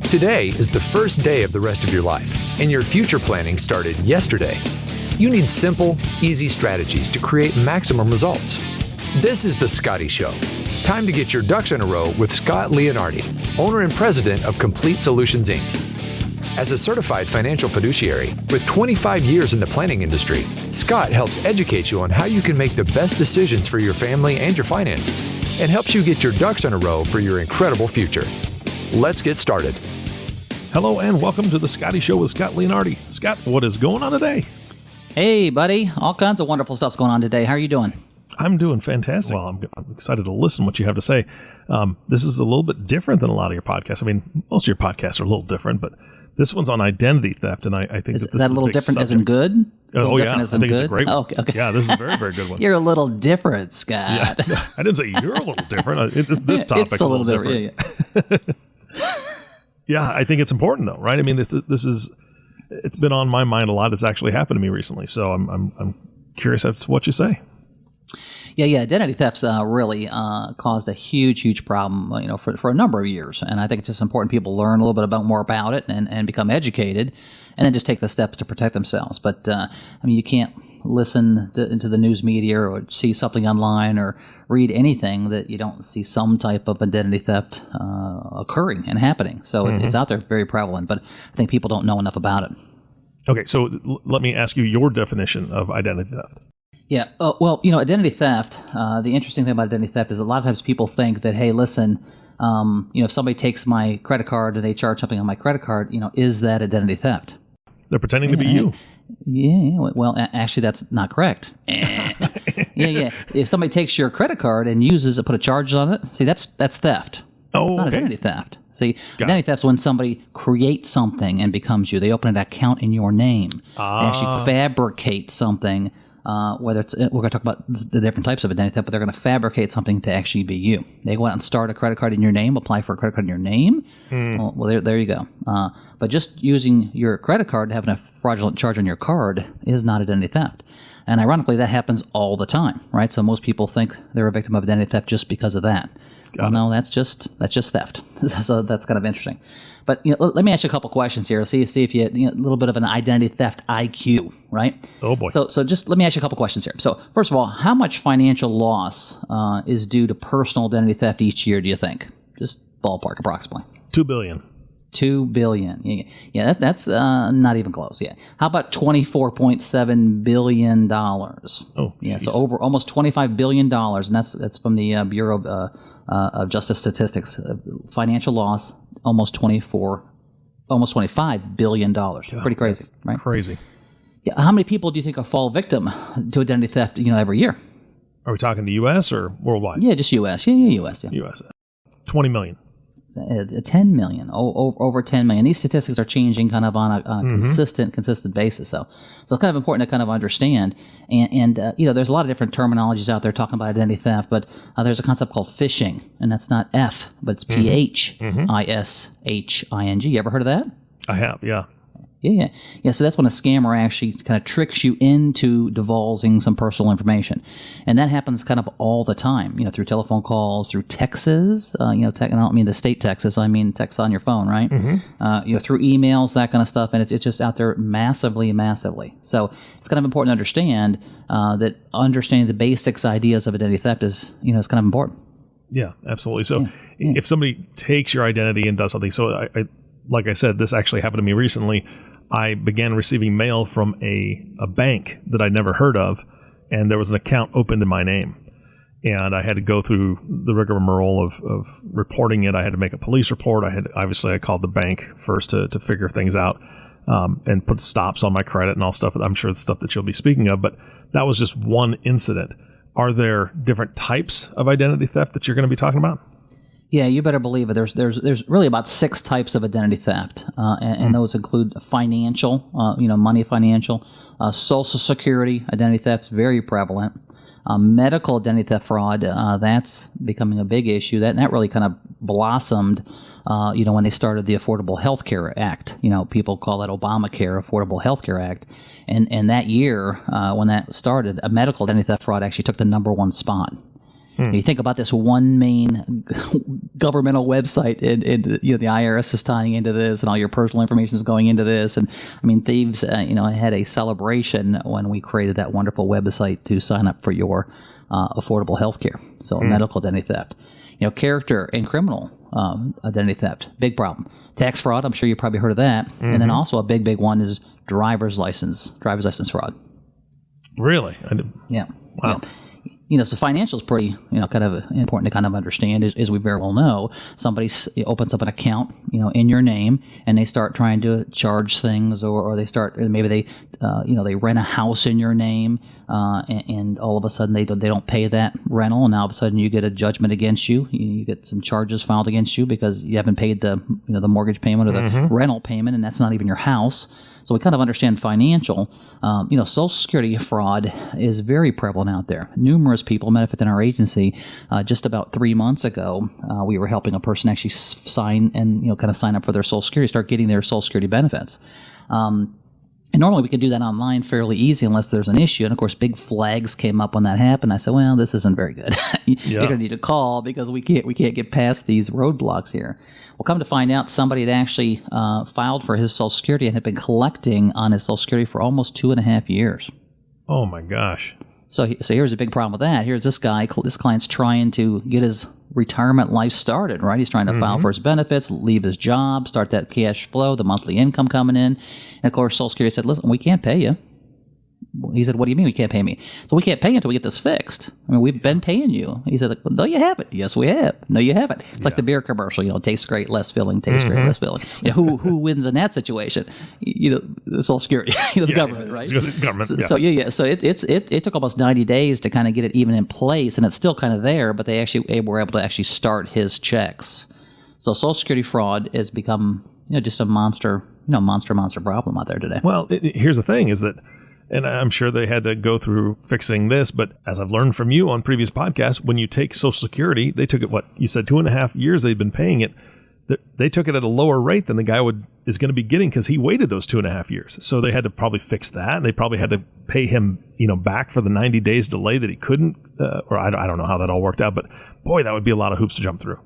Today is the first day of the rest of your life, and your future planning started yesterday. You need simple, easy strategies to create maximum results. This is The Scotty Show. Time to get your ducks in a row with Scott Leonardi, owner and president of Complete Solutions, Inc. As a certified financial fiduciary with 25 years in the planning industry, Scott helps educate you on how you can make the best decisions for your family and your finances, and helps you get your ducks in a row for your incredible future. Let's get started. Hello and welcome to The Scotty Show with Scott Leonardi. Scott, what is going on today? Hey, buddy. All kinds of wonderful stuff's going on today. How are you doing? I'm doing fantastic. Well, I'm excited to listen to what you have to say. This is a little bit different than a lot of your podcasts. I mean, most of your podcasts are a little different, but this one's on identity theft, and I think is that a little different as in good? Oh, yeah. I think it's a great one. Oh, okay. Yeah, this is a very, very good one. You're a little different, Scott. Yeah. I didn't say you're a little different. This topic's it's a little different. Yeah. Yeah, I think it's important, though, right? I mean, it's been on my mind a lot. It's actually happened to me recently, so I'm curious as to what you say. Yeah. Identity thefts really caused a huge problem, for a number of years. And I think it's just important people learn a little bit more about it and become educated, and then just take the steps to protect themselves. But you can't listen into the news media or see something online or read anything that you don't see some type of identity theft occurring and happening. So it's out there, very prevalent. But I think people don't know enough about it. Okay, so let me ask you your definition of identity theft. Yeah. Identity theft, the interesting thing about identity theft is a lot of times people think that, hey, listen, if somebody takes my credit card and they charge something on my credit card, is that identity theft? They're pretending to be you. Yeah. Well, actually, that's not correct. Yeah. If somebody takes your credit card and uses it, put a charge on it, see, that's theft. Oh, it's not identity theft. See, identity theft is when somebody creates something and becomes you. They open an account in your name. They actually fabricate something. Whether it's, we're going to talk about the different types of identity theft, but they're going to fabricate something to actually be you. They go out and start a credit card in your name, apply for a credit card in your name. Well, there you go. But just using your credit card, having a fraudulent charge on your card is not identity theft. And ironically, that happens all the time, right? So most people think they're a victim of identity theft just because of that. No, that's just theft. So that's kind of interesting. But let me ask you a couple questions here. See if you a little bit of an identity theft IQ, right? Oh boy. So just let me ask you a couple questions here. So first of all, how much financial loss is due to personal identity theft each year? Do you think? Just ballpark, approximately. $2 billion. $2 billion. Yeah, that's not even close. Yeah. How about $24.7 billion? Oh, yeah. Geez. So over almost $25 billion, and that's from the Bureau of Justice Statistics. Financial loss, almost $25 billion. Pretty crazy, right? Crazy. Yeah. How many people do you think fall victim to identity theft? Every year. Are we talking the U.S. or worldwide? Yeah, just U.S. Yeah, U.S. Yeah. U.S. 20 million. 10 million, over 10 million. These statistics are changing kind of on a consistent basis. So it's kind of important to kind of understand. And there's a lot of different terminologies out there talking about identity theft, but there's a concept called phishing, and that's not F, but it's Phishing. You ever heard of that? I have, yeah. Yeah. So that's when a scammer actually kind of tricks you into divulging some personal information, and that happens kind of all the time. Through telephone calls, through texts. I don't mean the state texts. I mean texts on your phone, right? Through emails, that kind of stuff, and it's just out there massively. So it's kind of important to understand that understanding the basics ideas of identity theft is kind of important. Yeah, absolutely. So if somebody takes your identity and does something, so I like I said, this actually happened to me recently. I began receiving mail from a bank that I'd never heard of, and there was an account opened in my name. And I had to go through the rigmarole of reporting it. I had to make a police report. I called the bank first to figure things out and put stops on my credit and all stuff. I'm sure it's stuff that you'll be speaking of, but that was just one incident. Are there different types of identity theft that you're going to be talking about? Yeah, you better believe it. There's really about 6 types of identity theft, and those include financial, money financial, Social Security identity theft, very prevalent. Medical identity theft fraud, that's becoming a big issue. That really kind of blossomed, when they started the Affordable Health Care Act. People call that Obamacare, Affordable Health Care Act. And that year, when that started, a medical identity theft fraud actually took the number 1 spot. You think about this one main governmental website, and the IRS is tying into this, and all your personal information is going into this. And I mean, thieves, had a celebration when we created that wonderful website to sign up for your affordable health care. So medical identity theft, character and criminal identity theft, big problem. Tax fraud, I'm sure you probably heard of that. And then also a big one is driver's license fraud. Really? Yeah. Wow. Yeah. So financial is pretty, kind of important to kind of understand, as we very well know. Somebody opens up an account, in your name, and they start trying to charge things, or they start, maybe they, they rent a house in your name, and all of a sudden they don't pay that rental, and now all of a sudden you get a judgment against you. You get some charges filed against you because you haven't paid the, the mortgage payment or the rental payment, and that's not even your house. So we kind of understand financial. Social Security fraud is very prevalent out there. Numerous people, matter of fact, in our agency, just about 3 months ago, we were helping a person actually sign up for their Social Security, start getting their Social Security benefits. And normally we could do that online fairly easy unless there's an issue. And of course, big flags came up when that happened. I said, well, this isn't very good. You're going to need to call because we can't get past these roadblocks here. Well, come to find out, somebody had actually filed for his Social Security and had been collecting on his Social Security for almost 2.5 years. Oh, my gosh. So here's a big problem with that. Here's this guy, this client's trying to get his retirement life started, right? He's trying to file for his benefits, leave his job, start that cash flow, the monthly income coming in. And of course, Social Security said, listen, we can't pay you. He said, what do you mean we can't pay me? So we can't pay you until we get this fixed. I mean, we've been paying you. He said, no, you haven't. Yes, we have. No, you haven't. It's like the beer commercial, tastes great, less filling, tastes great, less filling. Who wins in that situation? The Social Security, the government, right? Government, So it took almost 90 days to kind of get it even in place, and it's still kind of there, but they actually were able to actually start his checks. So Social Security fraud has become, just a monster problem out there today. Well, here's the thing is that, and I'm sure they had to go through fixing this, but as I've learned from you on previous podcasts, when you take Social Security, they took it, you said 2.5 years they've been paying it. They took it at a lower rate than the guy is going to be getting because he waited those 2.5 years. So they had to probably fix that, and they probably had to pay him, back for the 90 days delay that he couldn't, or I don't know how that all worked out, but boy, that would be a lot of hoops to jump through.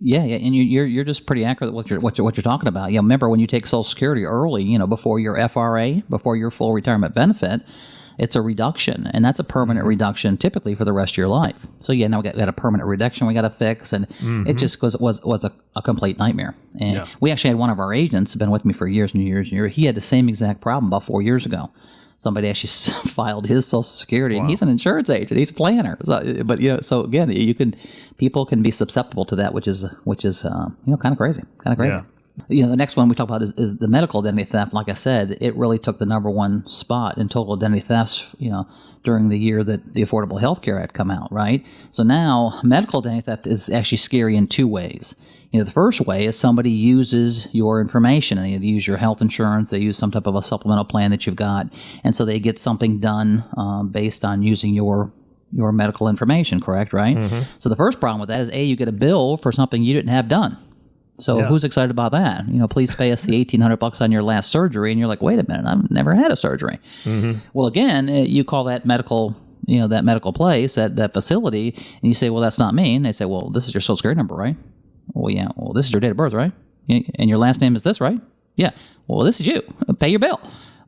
Yeah, and you're just pretty accurate with what you're talking about. Remember when you take Social Security early, before your FRA, before your full retirement benefit, it's a reduction, and that's a permanent reduction typically for the rest of your life. So now we got a permanent reduction we got to fix, and it just was a complete nightmare. And we actually had one of our agents, been with me for years and years and years. He had the same exact problem about 4 years ago. Somebody actually filed his Social Security, and he's an insurance agent. He's a planner. So again, people can be susceptible to that, which is kind of crazy. Yeah. The next one we talk about is the medical identity theft. Like I said, it really took the number one spot in total identity thefts, during the year that the Affordable Health Care Act come out, right? So now medical identity theft is actually scary in two ways. The first way is somebody uses your information, and they use your health insurance, they use some type of a supplemental plan that you've got, and so they get something done based on using your medical information, correct, right? So the first problem with that is, you get a bill for something you didn't have done. So who's excited about that? Please pay us the $1,800 on your last surgery, and you're like, wait a minute, I've never had a surgery. Well, again, you call that medical, that medical place, that facility, and you say, well, that's not me. And they say, well, this is your Social Security number, right? Well, yeah. Well, this is your date of birth, right? And your last name is this, right? Yeah. Well, this is you. Pay your bill.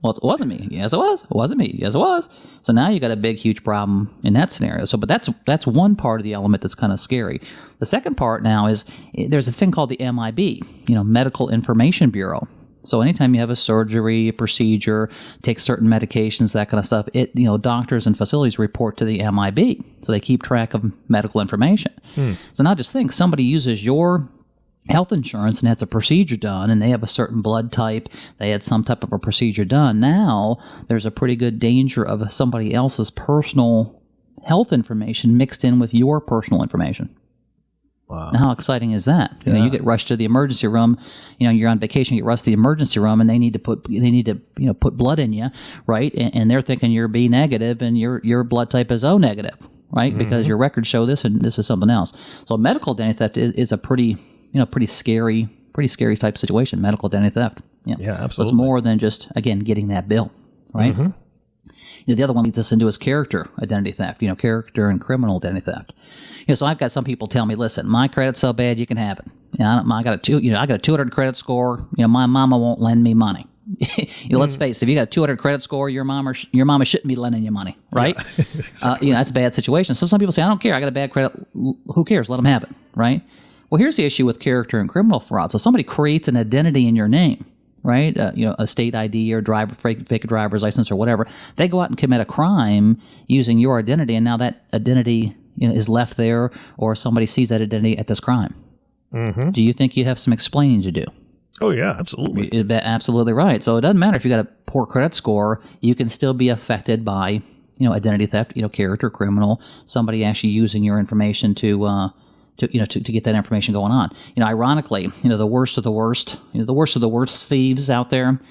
Well, it wasn't me. Yes, it was. It wasn't me. Yes, it was. So now you got a big, huge problem in that scenario. So, but that's one part of the element that's kind of scary. The second part now is there's a thing called the MIB, Medical Information Bureau. So anytime you have a surgery, a procedure, take certain medications, that kind of stuff, doctors and facilities report to the MIB. So they keep track of medical information. So now just think, somebody uses your health insurance and has a procedure done, and they have a certain blood type, they had some type of a procedure done. Now there's a pretty good danger of somebody else's personal health information mixed in with your personal information. Wow. Now, how exciting is that? You get rushed to the emergency room. You're on vacation, you get rushed to the emergency room, and they need to put blood in you, right? And they're thinking you're B negative, and your blood type is O negative, right? Because your records show this, and this is something else. So medical identity theft is a pretty scary type situation. Medical identity theft. Yeah, absolutely. So it's more than just, again, getting that bill, right? The other one leads us into is character identity theft, character and criminal identity theft. So I've got some people tell me, listen, my credit's so bad you can have it. I got a 200 credit score. My mama won't lend me money. Let's face it, if you got a 200 credit score, your mama shouldn't be lending you money, right? Yeah, exactly. That's a bad situation. So some people say, I don't care, I got a bad credit. Who cares? Let them have it, right? Well, here's the issue with character and criminal fraud. So somebody creates an identity in your name, right? A state ID or fake a driver's license or whatever. They go out and commit a crime using your identity, and now that identity is left there, or somebody sees that identity at this crime. Mm-hmm. Do you think you'd have some explaining to do? Oh, yeah, absolutely. Absolutely right. So it doesn't matter if you got a poor credit score, you can still be affected by, identity theft, character, criminal, somebody actually using your information to get that information going on. Ironically, the worst of the worst, the worst of the worst thieves out there,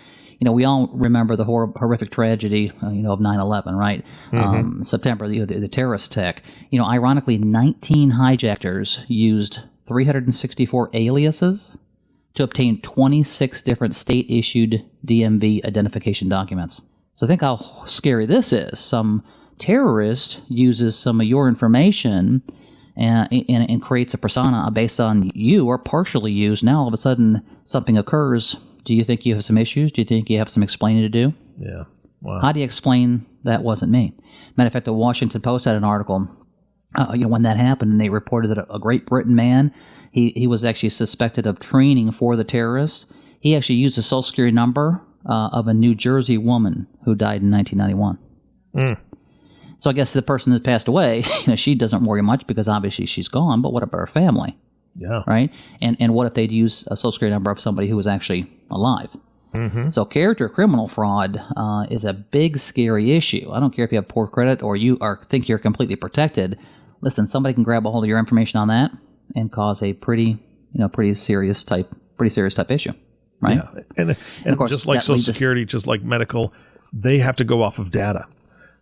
we all remember the horrific tragedy, of 9/11, right? Mm-hmm. September, the terrorist attack. Ironically, 19 hijackers used 364 aliases to obtain 26 different state-issued DMV identification documents. So think how scary this is. Some terrorist uses some of your information and creates a persona based on you or partially used. Now all of a sudden something occurs. Do you think you have some issues? Do you think you have some explaining to do? Yeah. Wow. How do you explain that wasn't me? Matter of fact, the Washington Post had an article when that happened, and they reported that a Great Britain man, he was actually suspected of training for the terrorists. He actually used the Social Security number of a New Jersey woman who died in 1991. Mm. So I guess the person that passed away, she doesn't worry much because obviously she's gone, but what about her family? Yeah. Right? And what if they'd use a Social Security number of somebody who was actually alive? Mm-hmm. So character criminal fraud is a big, scary issue. I don't care if you have poor credit or you think you're completely protected. Listen, somebody can grab a hold of your information on that and cause a pretty serious type issue, right? Yeah, and of course, just like Social Security, just like medical, they have to go off of data.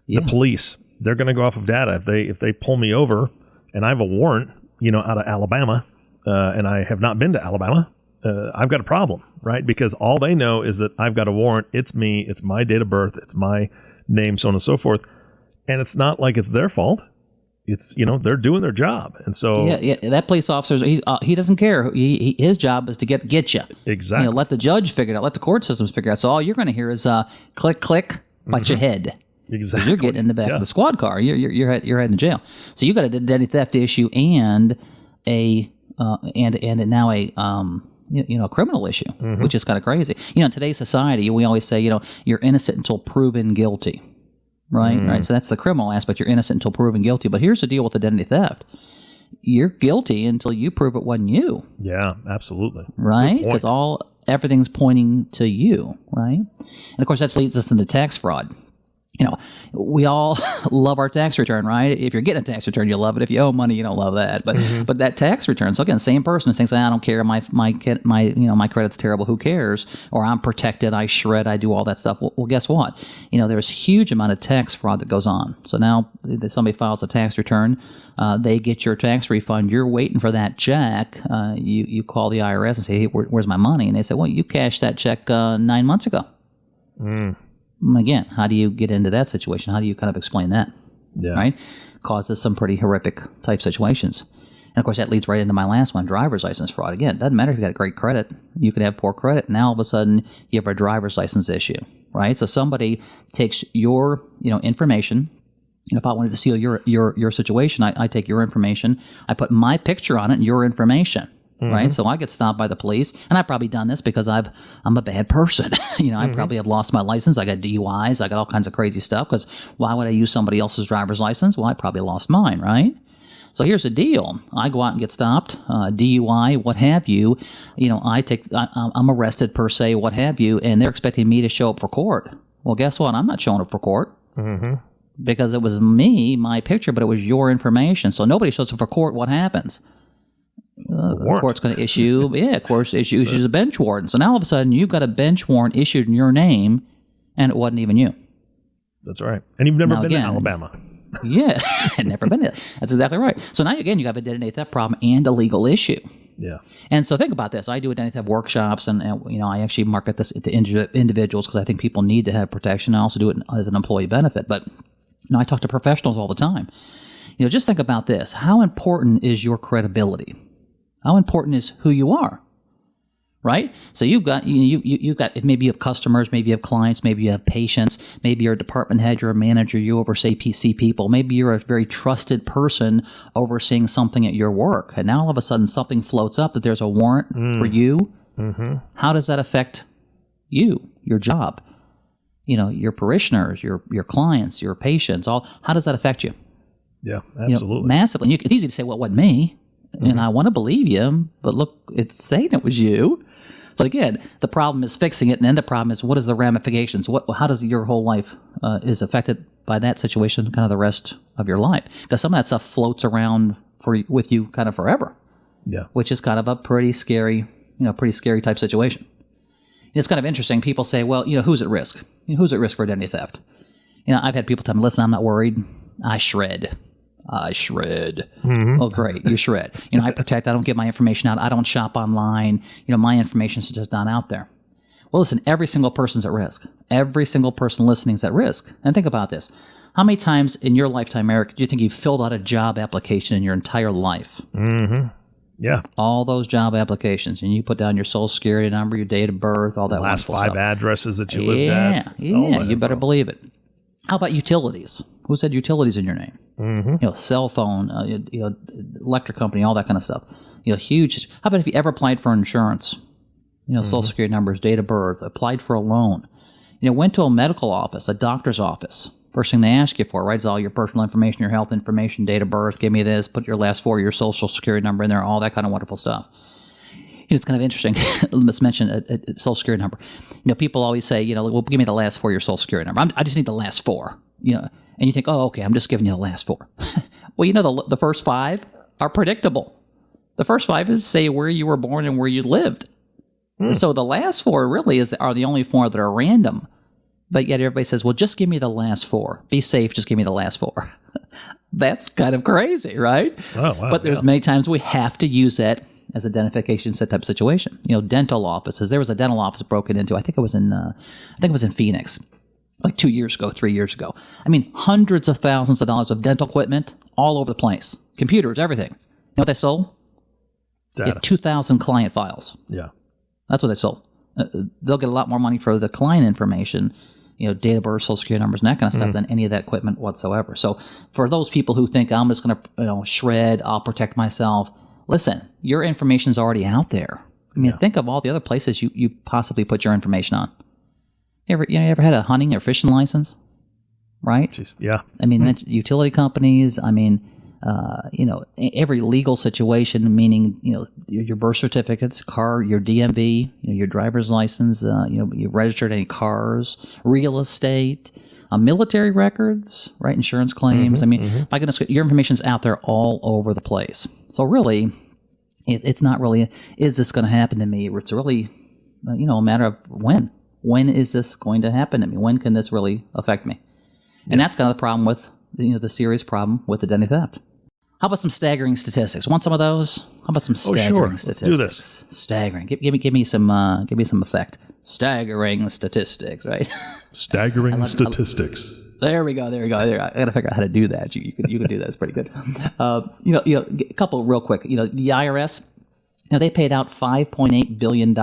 Yeah. The police, they're going to go off of data. If they pull me over and I have a warrant, out of Alabama, and I have not been to Alabama, I've got a problem, right? Because all they know is that I've got a warrant. It's me. It's my date of birth. It's my name, so on and so forth. And it's not like it's their fault. It's, they're doing their job. And so yeah, that police officer, he doesn't care. His job is to get you. Exactly. Let the judge figure it out. Let the court systems figure it out. So all you're going to hear is click, click, like your head. Exactly. You're getting in the back of the squad car. You're heading to jail. So you got an identity theft issue and now a criminal issue, which is kind of crazy. In today's society, we always say, you're innocent until proven guilty. Right, right. So that's the criminal aspect. You're innocent until proven guilty. But here's the deal with identity theft: you're guilty until you prove it wasn't you. Yeah, absolutely. Right, because everything's pointing to you. Right, and of course that leads us into tax fraud. We all love our tax return, right? If you're getting a tax return, you love it. If you owe money, you don't love that. But that tax return. So again, same person is thinks, I don't care. My credit's terrible. Who cares? Or I'm protected. I shred. I do all that stuff. Well, guess what? There's a huge amount of tax fraud that goes on. So now if somebody files a tax return, they get your tax refund. You're waiting for that check. You call the IRS and say, hey, where's my money? And they say, well, you cashed that check 9 months ago. Again, how do you get into that situation? How do you kind of explain that? Yeah. Right? Causes some pretty horrific type situations. And of course, that leads right into my last one, driver's license fraud. Again, it doesn't matter if you've got great credit. You could have poor credit. Now, all of a sudden, you have a driver's license issue, right? So somebody takes your information. If I wanted to steal your situation, I take your information. I put my picture on it and your information. Right, so I get stopped by the police, and I've probably done this because I'm a bad person. I probably have lost my license. I got DUIs. I got all kinds of crazy stuff. Because why would I use somebody else's driver's license? Well, I probably lost mine, right? So here's the deal: I go out and get stopped, DUI, what have you. I'm arrested per se, what have you, and they're expecting me to show up for court. Well, guess what? I'm not showing up for court. Because it was me, my picture, but it was your information. So nobody shows up for court. What happens? The court's going to issue, issues a bench warrant. So now all of a sudden you've got a bench warrant issued in your name, and it wasn't even you. That's right. And you've never been to Alabama. Yeah, I've never been there. That's exactly right. So now again, you have an identity theft problem and a legal issue. Yeah. And so think about this. I do identity theft workshops, and I actually market this to individuals because I think people need to have protection. I also do it as an employee benefit. But I talk to professionals all the time. Just think about this. How important is your credibility? How important is who you are? Right? So you've got maybe you have customers, maybe you have clients, maybe you have patients, maybe you're a department head, you're a manager, you oversee PC people, maybe you're a very trusted person overseeing something at your work, and now all of a sudden something floats up that there's a warrant for you. Mm-hmm. How does that affect you, your job, your parishioners, your clients, your patients? How does that affect you? Yeah, absolutely, massively. It's easy to say, well, it wasn't me, and I want to believe you, but look, it's saying it was you. So again, the problem is fixing it, and then the problem is what is the ramifications? How does your whole life is affected by that situation, kind of the rest of your life? Because some of that stuff floats around with you kind of forever. Yeah, which is kind of a pretty scary type situation. And it's kind of interesting. People say, well, who's at risk? Who's at risk for identity theft? I've had people tell me, listen, I'm not worried. I shred. Mm-hmm. Oh, great. You shred. I protect. I don't get my information out. I don't shop online. My information is just not out there. Well, listen, every single person's at risk. Every single person listening is at risk. And think about this. How many times in your lifetime, Eric, do you think you filled out a job application in your entire life? Mm-hmm. Yeah. All those job applications. And you put down your social security number, your date of birth, all that last wonderful stuff. 5 addresses that you lived at. Yeah, you better believe it. How about utilities? Who said utilities in your name? Mm-hmm. Cell phone, electric company, all that kind of stuff. Huge. How about if you ever applied for insurance? Social security numbers, date of birth, applied for a loan. Went to a medical office, a doctor's office. First thing they ask you for, right, is all your personal information, your health information, date of birth, give me this, put your last 4 of your social security number in there, all that kind of wonderful stuff. It's kind of interesting. Let's mention a social security number. People always say, well, give me the last 4 of your social security number. I just need the last 4. And you think, oh, okay, I'm just giving you the last 4. Well, the first 5 are predictable. The first 5 is say where you were born and where you lived. So the last 4 really are the only 4 that are random. But yet everybody says, well, just give me the last 4. Be safe, just give me the last 4. That's kind of crazy, right? Oh, wow, but there's many times we have to use that as identification type of situation. Dental offices. There was a dental office broken into. I think it was in Phoenix, like 2 years ago, 3 years ago. I mean, hundreds of thousands of dollars of dental equipment all over the place. Computers, everything. You know what they sold? 2,000 client files. Yeah. That's what they sold. They'll get a lot more money for the client information, date of birth, social security numbers, and that kind of stuff than any of that equipment whatsoever. So for those people who think I'm just going to shred, I'll protect myself, listen, your information's already out there. I mean, think of all the other places you possibly put your information on. You ever had a hunting or fishing license? Right? Jeez, yeah. I mean, utility companies, every legal situation, meaning, your birth certificates, your DMV, your driver's license, you registered any cars, real estate, military records, right? Insurance claims. My goodness, your information's out there all over the place. So really, it's not really, is this going to happen to me? It's really, a matter of when. When is this going to happen to me? When can this really affect me? And that's kind of the problem with, the serious problem with identity theft. How about some staggering statistics? Want some of those? How about some staggering statistics? Let's do this. Staggering. Give me some effect. Staggering statistics, right? Staggering statistics. There we go. I got to figure out how to do that. You can do that. It's pretty good. A couple real quick. The IRS. They paid out $5.8 billion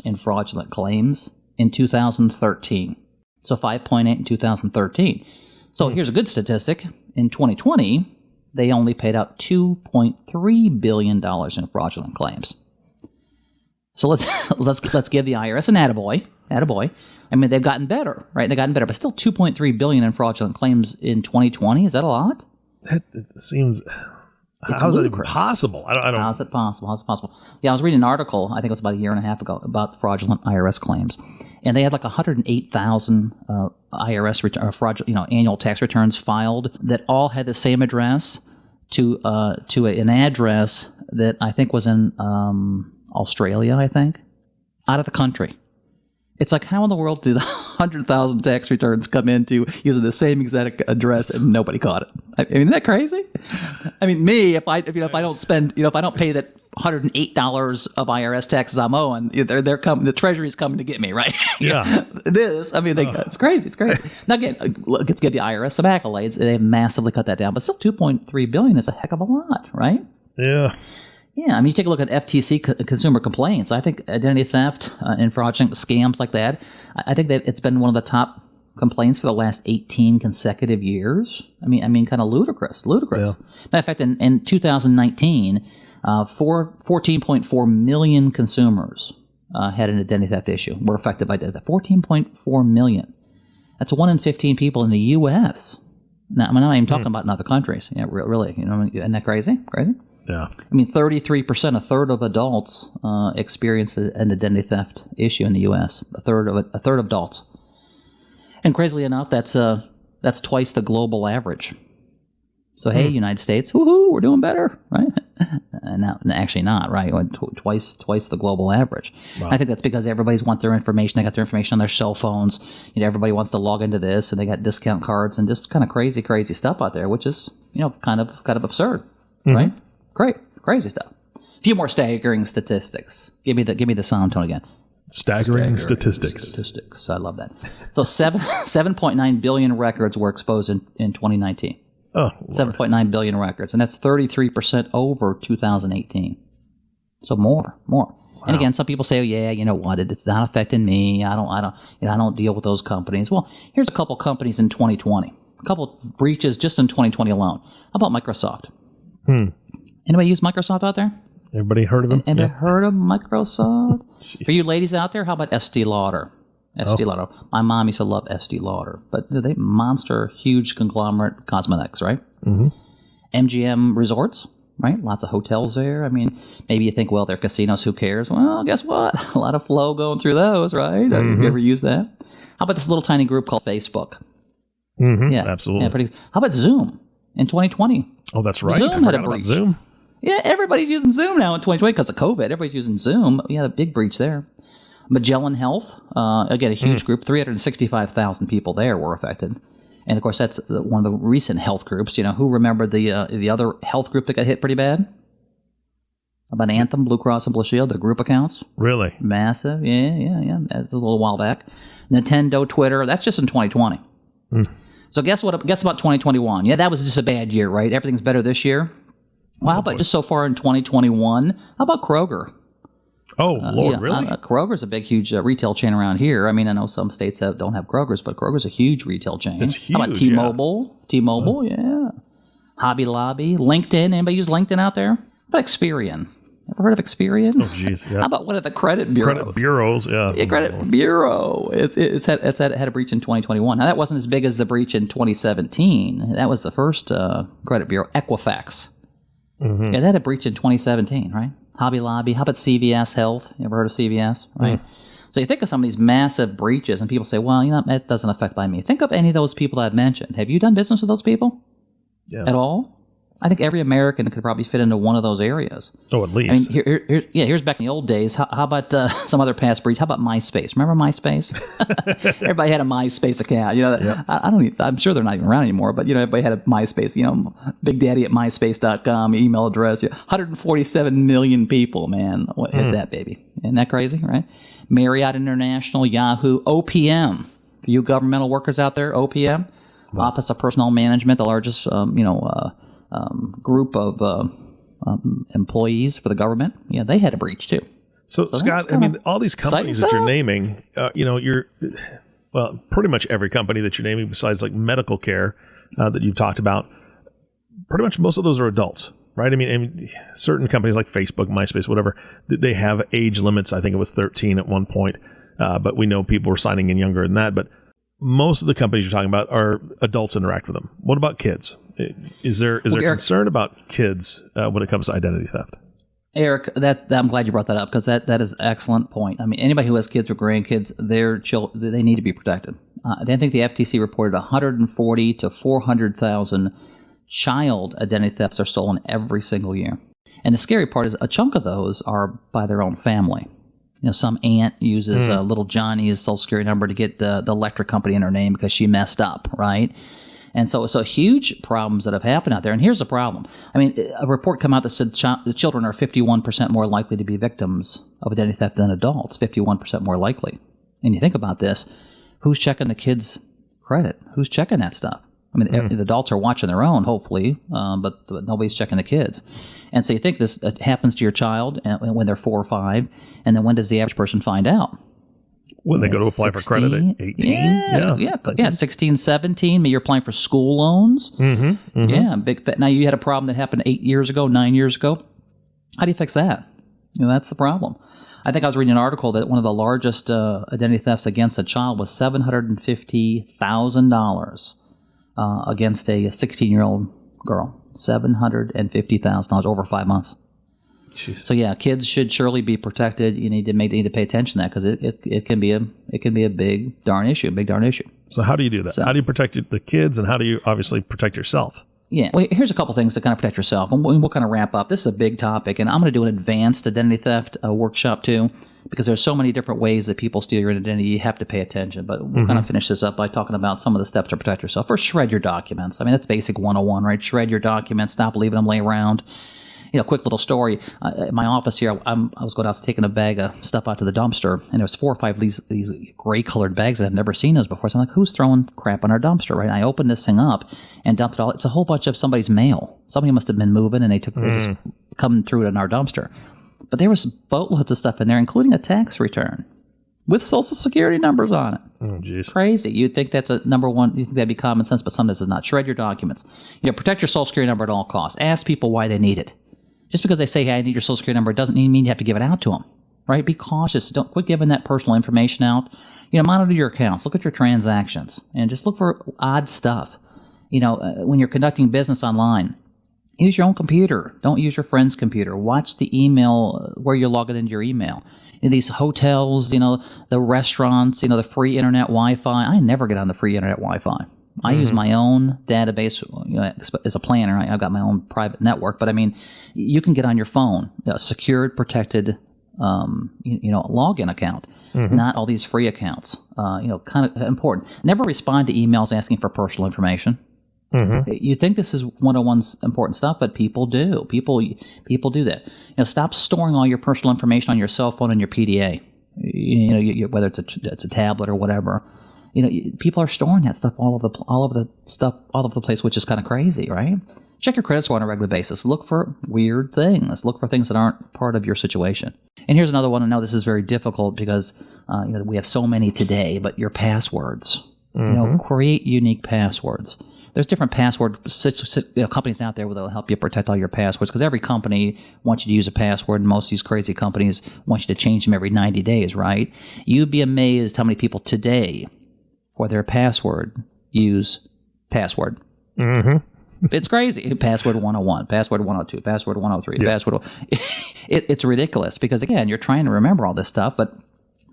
in fraudulent claims in 2013. So 5.8 in 2013. So here's a good statistic. In 2020, they only paid out $2.3 billion in fraudulent claims. So let's give the IRS an attaboy. I mean, they've gotten better, right? They've gotten better, but still $2.3 billion in fraudulent claims in 2020. Is that a lot? That seems. How's that even possible? I don't. How's it possible? Yeah, I was reading an article, I think it was about a year and a half ago, about fraudulent IRS claims, and they had like 108,000 IRS annual tax returns filed that all had the same address to an address that I think was in Australia. I think out of the country. It's like, how in the world do the 100,000 tax returns come into using the same exact address and nobody caught it? I mean, isn't that crazy? I mean, me, if I don't spend, if I don't pay that $108 of IRS taxes I'm owing. They're coming. The Treasury's coming to get me, right? Yeah. It's crazy. It's crazy. Now again, let's give the IRS some accolades. They massively cut that down, but still $2.3 billion is a heck of a lot, right? Yeah. Yeah, I mean, you take a look at FTC consumer complaints. I think identity theft and fraudulent scams like that, I think that it's been one of the top complaints for the last 18 consecutive years. I mean, kind of ludicrous. Yeah. Matter of fact, in 2019, 14.4 million consumers had an identity theft issue, were affected by identity theft. 14.4 million. That's 1 in 15 people in the U.S. Now, I'm not even talking about in other countries. Yeah, really. Isn't that crazy? Crazy? Yeah. I mean, 33%, a third of adults experience an identity theft issue in the U.S. A third of adults, and crazily enough, that's twice the global average. So hey, United States, woohoo, we're doing better, right? And now, actually not, right? Twice the global average. Wow. I think that's because everybody's want their information. They got their information on their cell phones. Everybody wants to log into this, and they got discount cards and just kind of crazy stuff out there, which is kind of absurd, right? Great, crazy stuff. A few more staggering statistics. Give me the sound tone again. Staggering statistics. Statistics. I love that. So 7.9 billion records were exposed in 2019. Oh, 7.9 billion records, and that's 33% over 2018. So more. Wow. And again, some people say, "Oh yeah, you know what? It's not affecting me. I don't deal with those companies." Well, here's a couple companies in 2020. A couple breaches just in 2020 alone. How about Microsoft? Anybody use Microsoft out there? Everybody heard of them? Anybody heard of Microsoft? For you ladies out there, how about Estee Lauder? Estee Lauder. My mom used to love Estee Lauder, but they monster, huge conglomerate cosmetics, right? MGM Resorts, right? Lots of hotels there. I mean, maybe you think, well, they're casinos. Who cares? Well, guess what? A lot of flow going through those, right? Have you ever used that? How about this little tiny group called Facebook? Yeah, absolutely. Yeah, how about Zoom in 2020? Oh, that's right. Zoom had a breach. Zoom. Yeah, everybody's using Zoom now in 2020 because of COVID. Everybody's using Zoom. We had a big breach there. Magellan Health, again, a huge group. 365,000 people there were affected. And, of course, that's one of the recent health groups. Who remembered the other health group that got hit pretty bad? About Anthem, Blue Cross and Blue Shield, their group accounts. Really? Massive. Yeah. That's a little while back. Nintendo, Twitter, that's just in 2020. So guess what? Guess about 2021. Yeah, that was just a bad year, right? Everything's better this year. Well, how about just so far in 2021? How about Kroger? Oh, Lord, really? Kroger's a big, huge retail chain around here. I mean, I know some states don't have Kroger's, but Kroger's a huge retatal chain. It's huge. How about T-Mobile? Yeah. T-Mobile, yeah. Hobby Lobby, LinkedIn. Anybody use LinkedIn out there? How about Experian? Ever heard of Experian? Oh, jeez, yeah. How about one of the credit bureaus? Credit bureaus, yeah. Credit bureau. It's had a breach in 2021. Now, that wasn't as big as the breach in 2017. That was the first credit bureau, Equifax. Yeah, that had a breach in 2017, right? Hobby Lobby. How about CVS Health? You ever heard of CVS? Right. So you think of some of these massive breaches, and people say, "Well, that doesn't affect by me." Think of any of those people I've mentioned. Have you done business with those people at all? I think every American could probably fit into one of those areas. Oh, at least. I mean, here's back in the old days. How about some other past breach? How about MySpace? Remember MySpace? Everybody had a MySpace account. I'm sure they're not even around anymore. But everybody had a MySpace. Big Daddy at MySpace.com email address. 147 million people. Man, what hit that baby? Isn't that crazy? Right? Marriott International, Yahoo, OPM. For you governmental workers out there, OPM, Office of Personnel Management, the largest group of employees for the government. Yeah, they had a breach too. So Scott, I mean, all these companies that you're naming, pretty much every company that you're naming, besides like medical care that you've talked about, pretty much most of those are adults, right? I mean, certain companies like Facebook, MySpace, whatever, they have age limits. I think it was 13 at one point, but we know people were signing in younger than that. But most of the companies you're talking about are adults interact with them. What about kids? Is there concern about kids when it comes to identity theft? Eric, I'm glad you brought that up because that is an excellent point. I mean, anybody who has kids or grandkids, they need to be protected. I think the FTC reported 140 to 400,000 child identity thefts are stolen every single year. And the scary part is a chunk of those are by their own family. Some aunt uses little Johnny's social security number to get the electric company in her name because she messed up, right? And so huge problems that have happened out there. And here's the problem. I mean, a report came out that said the children are 51% more likely to be victims of identity theft than adults, 51% more likely. And you think about this, who's checking the kids' credit? Who's checking that stuff? I mean, the adults are watching their own, hopefully, but nobody's checking the kids. And so you think this happens to your child when they're 4 or 5, and then when does the average person find out? When they go to apply 16, for credit at 18? Yeah, 16, 17. Maybe you're applying for school loans. Yeah, big. Now, you had a problem that happened 8 years ago, 9 years ago. How do you fix that? That's the problem. I think I was reading an article that one of the largest identity thefts against a child was $750,000 against a 16-year-old girl. $750,000 over 5 months. Jeez. So yeah, kids should surely be protected. You need to pay attention to that because it can be a big darn issue. So how do you do that? How do you protect the kids, and how do you obviously protect yourself? Yeah, well, here's a couple things to kind of protect yourself, and we'll kind of wrap up. This is a big topic, and I'm going to do an advanced identity theft workshop too, because there's so many different ways that people steal your identity. You have to pay attention. But we'll kind of finish this up by talking about some of the steps to protect yourself. First, shred your documents. I mean, that's basic 101, right? Shred your documents. Stop leaving them lay around. Quick little story. At my office here, I was going out taking a bag of stuff out to the dumpster, and there was 4 or 5 of these gray-colored bags that I've never seen those before. So I'm like, who's throwing crap in our dumpster, right? And I opened this thing up and dumped it all. It's a whole bunch of somebody's mail. Somebody must have been moving, and they just come through it in our dumpster. But there was boatloads of stuff in there, including a tax return with Social Security numbers on it. Oh, geez. Crazy. You'd think that's a number one. You think that'd be common sense, but sometimes it's not. Shred your documents. Protect your Social Security number at all costs. Ask people why they need it. Just because they say, hey, I need your Social Security number, doesn't mean you have to give it out to them, right? Be cautious. Don't quit giving that personal information out. Monitor your accounts. Look at your transactions, and just look for odd stuff. When you're conducting business online, use your own computer. Don't use your friend's computer. Watch the email where you're logging into your email. In these hotels, the restaurants, the free internet Wi-Fi. I never get on the free internet Wi-Fi. I use my own database as a planner. I've got my own private network, but I mean, you can get on your phone, a secured, protected, login account, not all these free accounts. Kind of important. Never respond to emails asking for personal information. You think this is 101's important stuff, but people do. People do that. Stop storing all your personal information on your cell phone and your PDA. Whether it's a tablet or whatever. People are storing that stuff all over the place, which is kind of crazy, right? Check your credit score on a regular basis. Look for weird things. Look for things that aren't part of your situation. And here's another one. I know this is very difficult because we have so many today, but your passwords. Create unique passwords. There's different password companies out there that will help you protect all your passwords because every company wants you to use a password, and most of these crazy companies want you to change them every 90 days, right? You'd be amazed how many people today, for their password, use password. It's crazy. Password 101, password 102, password 103, password. It's ridiculous because, again, you're trying to remember all this stuff, but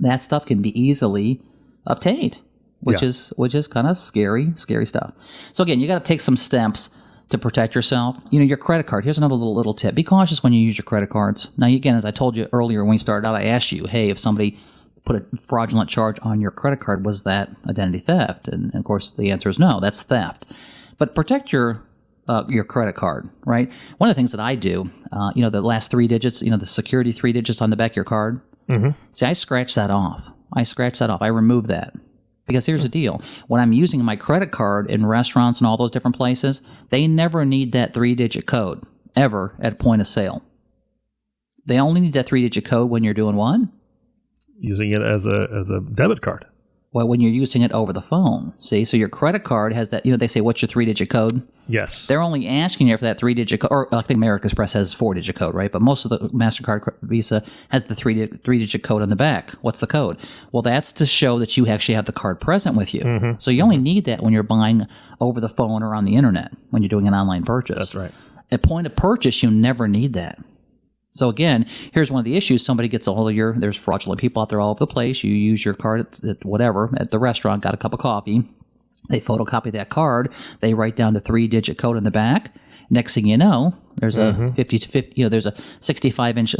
that stuff can be easily obtained, which is kind of scary stuff. So, again, you got to take some steps to protect yourself. Your credit card. Here's another little tip. Be cautious when you use your credit cards. Now, again, as I told you earlier when we started out, I asked you, hey, if somebody put a fraudulent charge on your credit card, was that identity theft? And of course, the answer is no, that's theft. But protect your credit card, right? One of the things that I do, the last 3 digits, the security 3 digits on the back of your card. See, I scratch that off. I remove that. Because here's the deal. When I'm using my credit card in restaurants and all those different places, they never need that 3-digit code ever at point of sale. They only need that 3-digit code when you're doing what? Using it as a debit card. Well, when you're using it over the phone, see? So your credit card has that, they say, what's your 3-digit code? Yes. They're only asking you for that 3-digit code, or I think American Express has 4-digit code, right? But most of the MasterCard, Visa has the 3-digit code on the back. What's the code? Well, that's to show that you actually have the card present with you. So you only need that when you're buying over the phone or on the internet, when you're doing an online purchase. That's right. At point of purchase, you never need that. So again, here's one of the issues. Somebody gets a hold of there's fraudulent people out there all over the place. You use your card at the restaurant, got a cup of coffee. They photocopy that card. They write down the 3-digit code in the back. Next thing you know, there's a there's a 65-inch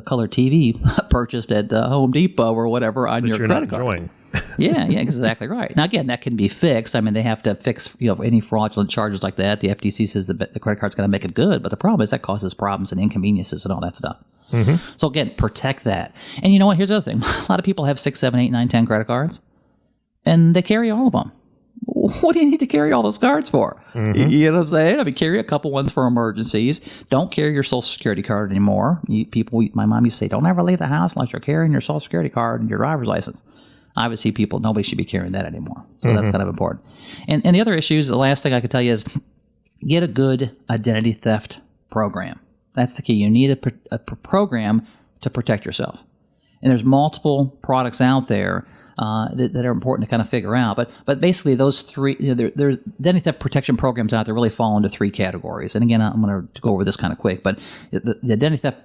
color TV purchased at Home Depot or whatever on your credit card. Yeah, exactly right. Now, again, that can be fixed. I mean, they have to fix any fraudulent charges like that. The FTC says the credit card's going to make it good, but the problem is that causes problems and inconveniences and all that stuff. So again, protect that. And you know what? Here's the other thing. A lot of people have 6, 7, 8, 9, 10 credit cards, and they carry all of them. What do you need to carry all those cards for? You know what I'm saying? I mean, carry a couple ones for emergencies. Don't carry your Social Security card anymore. My mom used to say, don't ever leave the house unless you're carrying your Social Security card and your driver's license. Obviously, nobody should be carrying that anymore. So that's kind of important. And the other issues, the last thing I could tell you is get a good identity theft program. That's the key. You need a program to protect yourself. And there's multiple products out there that are important to kind of figure out. But basically, those three, there's identity theft protection programs out there really fall into 3 categories. And again, I'm going to go over this kind of quick. But the identity theft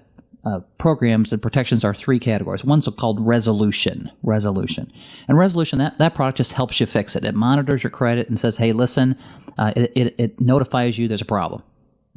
programs and protections are 3 categories. One's called resolution. And resolution, that product just helps you fix it. It monitors your credit and says, hey, listen, it notifies you there's a problem.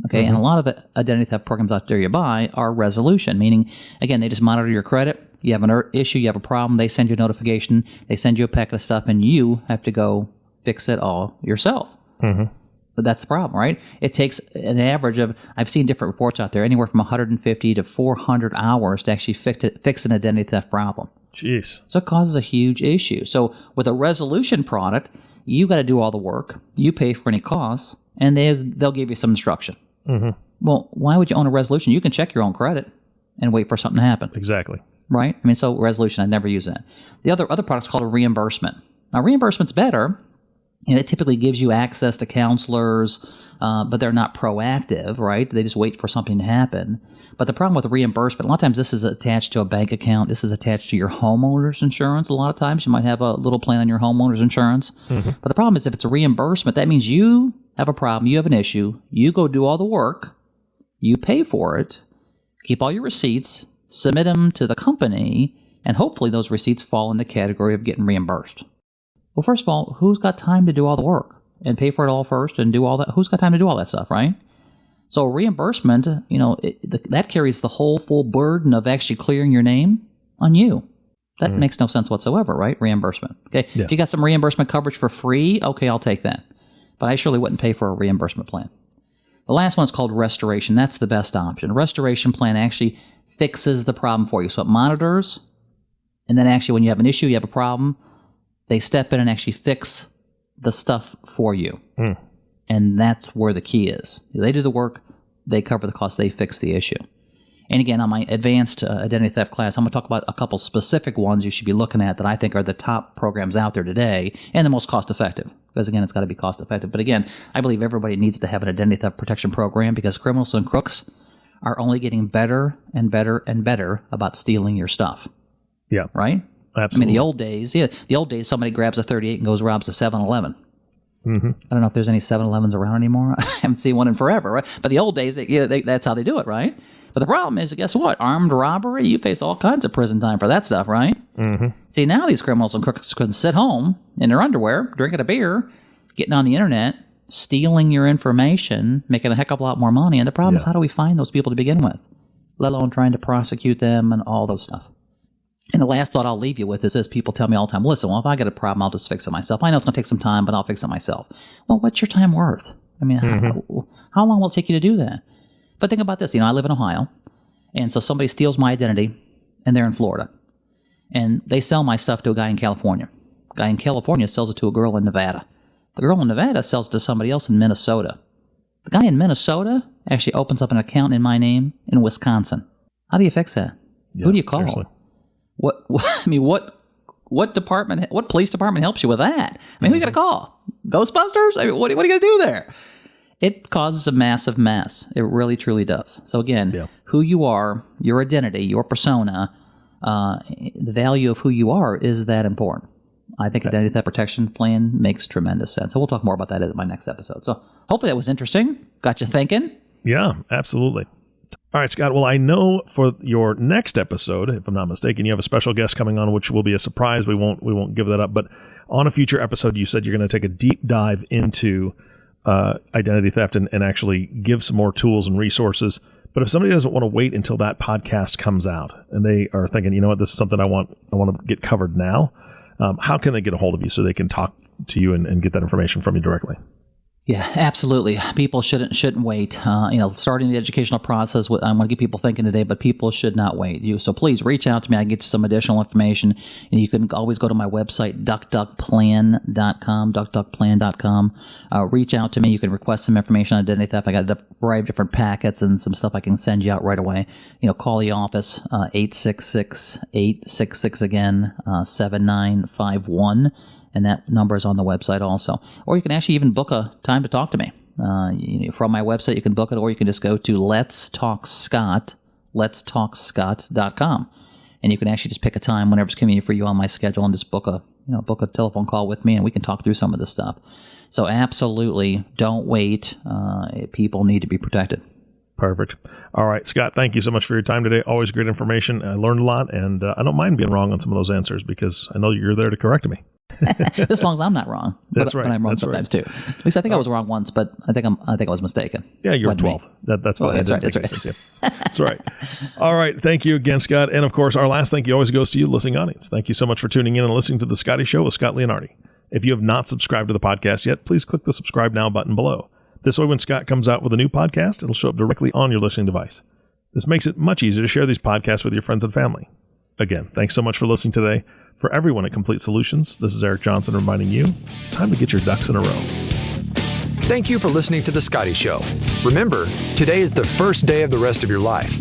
Okay, and a lot of the identity theft programs out there you buy are resolution, meaning, again, they just monitor your credit. You have an issue, you have a problem, they send you a notification, they send you a packet of stuff, and you have to go fix it all yourself. But that's the problem, right? It takes an average of, I've seen different reports out there, anywhere from 150 to 400 hours to actually fix an identity theft problem. Jeez. So it causes a huge issue. So with a resolution product, you got to do all the work, you pay for any costs, and they'll give you some instruction. Well, why would you own a resolution? You can check your own credit and wait for something to happen. Exactly. Right? I mean, so resolution, I never use that. The other product's called a reimbursement. Now, reimbursement's better. It typically gives you access to counselors, but they're not proactive, right? They just wait for something to happen. But the problem with reimbursement, a lot of times this is attached to a bank account. This is attached to your homeowner's insurance. A lot of times you might have a little plan on your homeowner's insurance. But the problem is if it's a reimbursement, that means you have a problem, you have an issue, you go do all the work, you pay for it, keep all your receipts, submit them to the company, and hopefully those receipts fall in the category of getting reimbursed. Well, first of all, who's got time to do all the work and pay for it all first and do all that? Who's got time to do all that stuff, right? So reimbursement, that carries the whole full burden of actually clearing your name on you. That makes no sense whatsoever, right? Reimbursement. Okay. Yeah. If you got some reimbursement coverage for free, okay, I'll take that. But I surely wouldn't pay for a reimbursement plan. The last one's called restoration. That's the best option. A restoration plan actually fixes the problem for you. So it monitors, and then actually when you have an issue, you have a problem, they step in and actually fix the stuff for you. And that's where the key is. They do the work, they cover the cost, they fix the issue. And again, on my advanced identity theft class, I'm going to talk about a couple specific ones you should be looking at that I think are the top programs out there today and the most cost effective. Because again, it's got to be cost effective. But again, I believe everybody needs to have an identity theft protection program because criminals and crooks are only getting better and better and better about stealing your stuff. Yeah. Right? Absolutely. I mean, the old days, somebody grabs a 38 and goes robs a 7-Eleven. I don't know if there's any 7-Elevens around anymore. I haven't seen one in forever, right? But the old days, that's how they do it, right? But the problem is, guess what? Armed robbery, you face all kinds of prison time for that stuff, right? See, now these criminals and crooks can sit home in their underwear, drinking a beer, getting on the internet, stealing your information, making a heck of a lot more money. And the problem is, how do we find those people to begin with? Let alone trying to prosecute them and all those stuff. And the last thought I'll leave you with is this. People tell me all the time, listen, well, if I get a problem, I'll just fix it myself. I know it's going to take some time, but I'll fix it myself. Well, what's your time worth? I mean, how long will it take you to do that? But think about this. I live in Ohio, and so somebody steals my identity, and they're in Florida. And they sell my stuff to a guy in California. The guy in California sells it to a girl in Nevada. The girl in Nevada sells it to somebody else in Minnesota. The guy in Minnesota actually opens up an account in my name in Wisconsin. How do you fix that? Who do you call? Seriously. What department? What police department helps you with that? I mean, who you got to call? Ghostbusters? I mean, what are you going to do there? It causes a massive mess. It really, truly does. So again, who you are, your identity, your persona, the value of who you are is that important. I think identity theft protection plan makes tremendous sense. So we'll talk more about that in my next episode. So hopefully that was interesting. Got you thinking? Yeah, absolutely. All right, Scott. Well, I know for your next episode, if I'm not mistaken, you have a special guest coming on, which will be a surprise. We won't give that up. But on a future episode, you said you're going to take a deep dive into identity theft and actually give some more tools and resources. But if somebody doesn't want to wait until that podcast comes out and they are thinking, you know what, this is something I want to get covered now, how can they get a hold of you so they can talk to you and get that information from you directly? Yeah, absolutely. People shouldn't wait. Starting the educational process, I'm going to get people thinking today, but people should not wait. So please reach out to me. I can get you some additional information. And you can always go to my website, duckduckplan.com. Reach out to me. You can request some information on identity theft. I got a variety of different packets and some stuff I can send you out right away. Call the office, 866-866 again, 7951. And that number is on the website also. Or you can actually even book a time to talk to me. From my website, you can book it, or you can just go to letstalkscott.com. And you can actually just pick a time whenever it's convenient for you on my schedule and just book a telephone call with me, and we can talk through some of this stuff. So absolutely, don't wait. People need to be protected. Perfect. All right, Scott, thank you so much for your time today. Always great information. I learned a lot, and I don't mind being wrong on some of those answers because I know you're there to correct me. As long as I'm not wrong. That's right. But I'm wrong sometimes too. At least I think I was wrong once, but I think I was mistaken. Yeah, you're 12. That's fine. That's right. That's right. All right. Thank you again, Scott. And of course, our last thank you always goes to you, listening audience. Thank you so much for tuning in and listening to The Scotty Show with Scott Leonardi. If you have not subscribed to the podcast yet, please click the subscribe now button below. This way, when Scott comes out with a new podcast, it'll show up directly on your listening device. This makes it much easier to share these podcasts with your friends and family. Again, thanks so much for listening today. For everyone at Complete Solutions, this is Eric Johnson reminding you, it's time to get your ducks in a row. Thank you for listening to The Scotty Show. Remember, today is the first day of the rest of your life.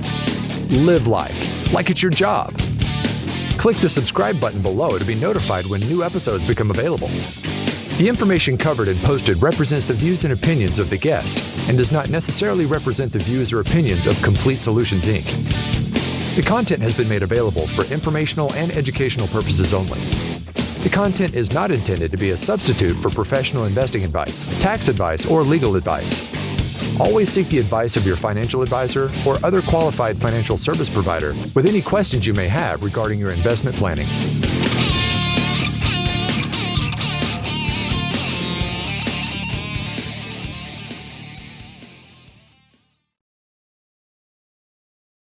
Live life like it's your job. Click the subscribe button below to be notified when new episodes become available. The information covered and posted represents the views and opinions of the guest and does not necessarily represent the views or opinions of Complete Solutions, Inc. The content has been made available for informational and educational purposes only. The content is not intended to be a substitute for professional investing advice, tax advice, or legal advice. Always seek the advice of your financial advisor or other qualified financial service provider with any questions you may have regarding your investment planning.